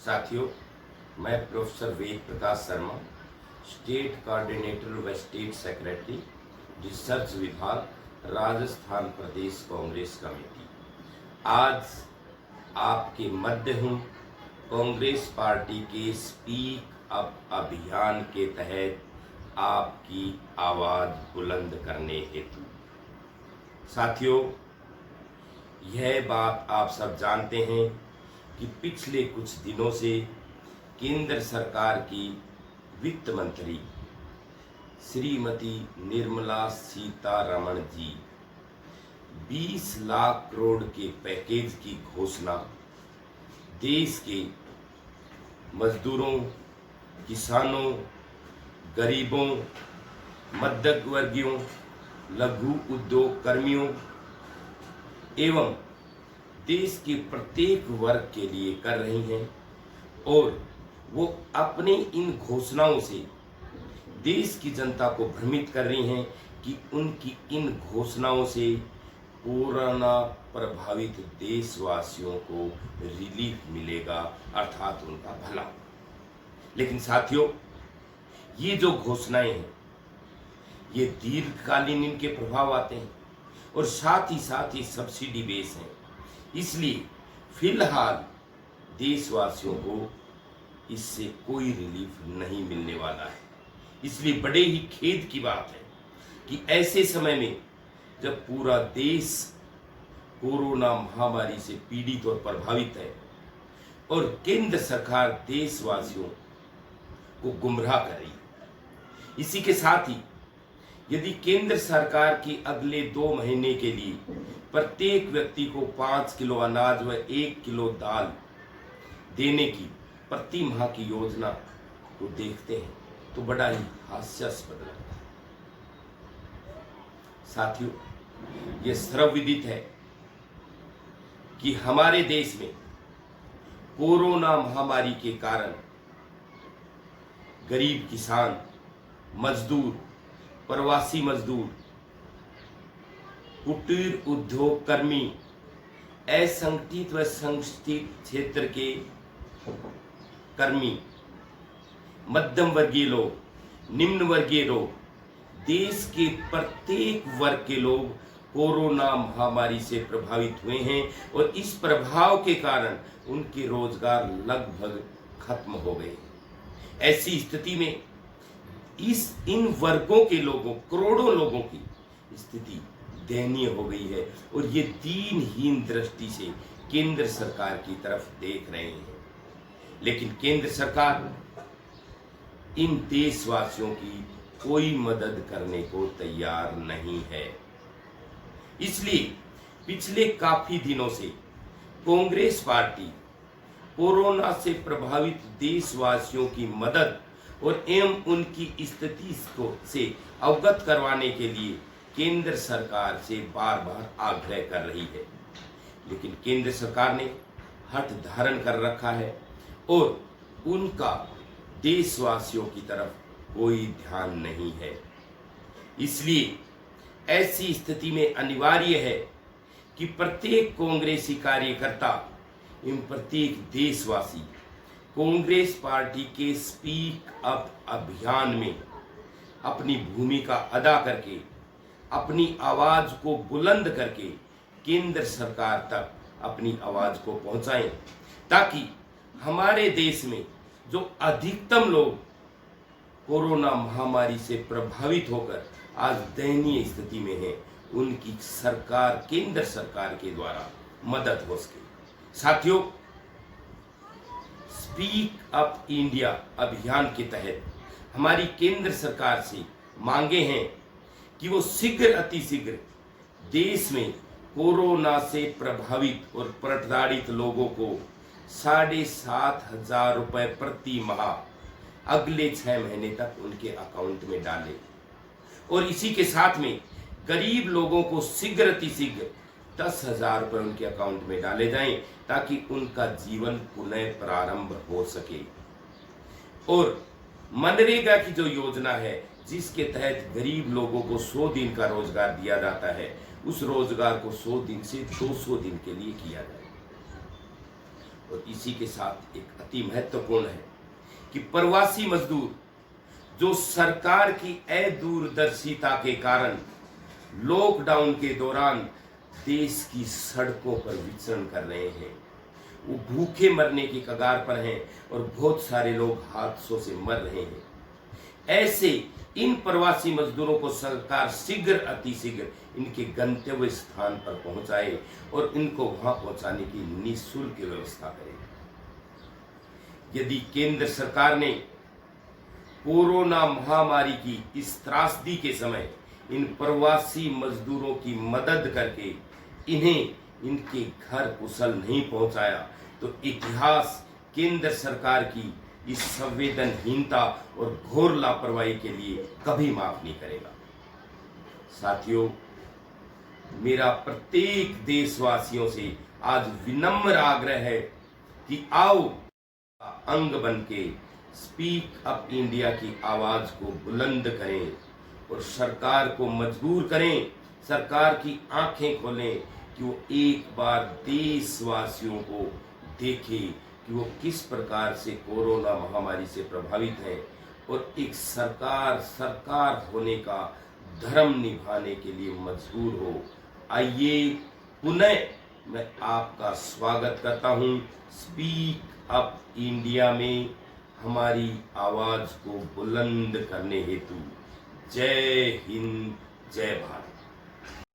साथियों, मैं professor Ved Prakash Sharma, state coordinator व स्टेट सेक्रेटरी, रिसर्च विभाग, राजस्थान प्रदेश कांग्रेस कमेटी, आज आपके मध्य हूँ कांग्रेस पार्टी के स्पीक अप अभियान के तहत आपकी आवाज बुलंद करने हेतु। साथियों, यह बात आप सब जानते हैं कि पिछले कुछ दिनों से केंद्र सरकार की वित्त मंत्री श्रीमती निर्मला सीतारमण जी 20 लाख करोड़ के पैकेज की घोषणा देश के मजदूरों, किसानों, गरीबों, मध्यम वर्गियों, लघु उद्योग कर्मियों एवं देश के प्रत्येक वर्ग के लिए कर रही हैं और वो अपनी इन घोषणाओं से देश की जनता को भ्रमित कर रही हैं कि उनकी इन घोषणाओं से कोरोना प्रभावित देशवासियों को रिलीफ मिलेगा, अर्थात उनका भला। लेकिन साथियों, ये जो घोषणाएं हैं ये दीर्घकालीन इनके प्रभाव आते हैं और साथ ही सब्सिडी बेस हैं। इसलिए फिलहाल देशवासियों को इससे कोई रिलीफ नहीं मिलने वाला है। इसलिए बड़े ही खेद की बात है कि ऐसे समय में जब पूरा देश कोरोना महामारी से पीड़ित और प्रभावित है और केंद्र सरकार देशवासियों को गुमराह कर रही है, इसी के साथ ही यदि केंद्र सरकार की अगले 2 महीने के लिए प्रत्येक व्यक्ति को 5 किलो अनाज व 1 किलो दाल देने की प्रति माह की योजना को देखते हैं तो बड़ा ही हास्यास्पद लगता है। साथियों, ये सर्वविदित है कि हमारे देश में कोरोना महामारी के कारण गरीब किसान, मजदूर, प्रवासी मजदूर, कुटीर उद्योग कर्मी, असंगठित व संगठित क्षेत्र के कर्मी, मध्यम वर्गीय लोग, निम्न वर्गीय लोग, देश के प्रत्येक वर्ग के लोग कोरोना महामारी से प्रभावित हुए हैं और इस प्रभाव के कारण उनके रोजगार लगभग खत्म हो गए। ऐसी स्थिति में इन वर्गों के लोगों, करोड़ों लोगों की स्थिति दयनीय हो गई है और ये दीनहीन दृष्टि से केंद्र सरकार की तरफ देख रहे हैं। लेकिन केंद्र सरकार इन देशवासियों की कोई मदद करने को तैयार नहीं है। इसलिए पिछले काफी दिनों से कांग्रेस पार्टी कोरोना से प्रभावित देशवासियों की मदद और एवं उनकी स्थिति से अवगत करवाने के लिए केंद्र सरकार से बार बार आग्रह कर रही है। लेकिन केंद्र सरकार ने हठ धारण कर रखा है और उनका देशवासियों की तरफ कोई ध्यान नहीं है। इसलिए ऐसी स्थिति में अनिवार्य है कि प्रत्येक कांग्रेसी कार्यकर्ता एवं प्रत्येक देशवासी कांग्रेस पार्टी के स्पीक अप अभियान में अपनी भूमिका अदा करके अपनी आवाज को बुलंद करके केंद्र सरकार तक अपनी आवाज को पहुंचाएं, ताकि हमारे देश में जो अधिकतम लोग कोरोना महामारी से प्रभावित होकर आज दयनीय स्थिति में हैं, उनकी सरकार, केंद्र सरकार के द्वारा मदद हो सके। साथियों, स्पीक अप इंडिया अभियान के तहत हमारी केंद्र सरकार से मांगे हैं कि वो अतिशीघ्र देश में कोरोना से प्रभावित और प्रताड़ित लोगों को 7,500 रुपए प्रति माह अगले 6 महीने तक उनके अकाउंट में डालें और इसी के साथ में गरीब लोगों को अतिशीघ्र 10,000 रुपए उनके अकाउंट में डाले जाएं, ताकि उनका जीवन पुनः प्रारंभ हो सके। और मनरेगा की जो योजना है, जिसके तहत गरीब लोगों को 100 दिन का रोजगार दिया जाता है, उस रोजगार को 100 दिन से 200 दिन के लिए किया जाए। और इसी के साथ एक अति महत्वपूर्ण है कि प्रवासी मजदूर जो सरकार की अदूरदर्शिता के कारण लॉकडाउन के दौरान देश की सड़कों पर विचरण कर रहे हैं, वो भूखे मरने की कगार पर हैं और बहुत सारे लोग हादसों से मर रहे हैं। ऐसे इन प्रवासी मजदूरों को सरकार शीघ्र अतिशीघ्र इनके गंतव्य स्थान पर पहुंचाए और इनको वहां पहुंचाने की निःशुल्क व्यवस्था करे। यदि केंद्र सरकार ने कोरोना महामारी की इस त्रासदी के समय इन प्रवासी मजदूरों की मदद करके इन्हें इनके घर कुशल नहीं पहुंचाया तो इतिहास केंद्र सरकार की इस संवेदनहीनता और घोर लापरवाही के लिए कभी माफ नहीं करेगा। साथियों, मेरा प्रत्येक देशवासियों से आज विनम्र आग्रह है कि आओ अंग बन के स्पीक अप इंडिया की आवाज को बुलंद करें और सरकार को मजबूर करें, सरकार की आंखें खोलें कि वो एक बार देशवासियों को देखे कि वो किस प्रकार से कोरोना महामारी से प्रभावित हैं और एक सरकार होने का धर्म निभाने के लिए मजबूर हो। आइए पुनः मैं आपका स्वागत करता हूं स्पीक अप इंडिया में हमारी आवाज को बुलंद करने हेतु। जय हिंद, जय भारत।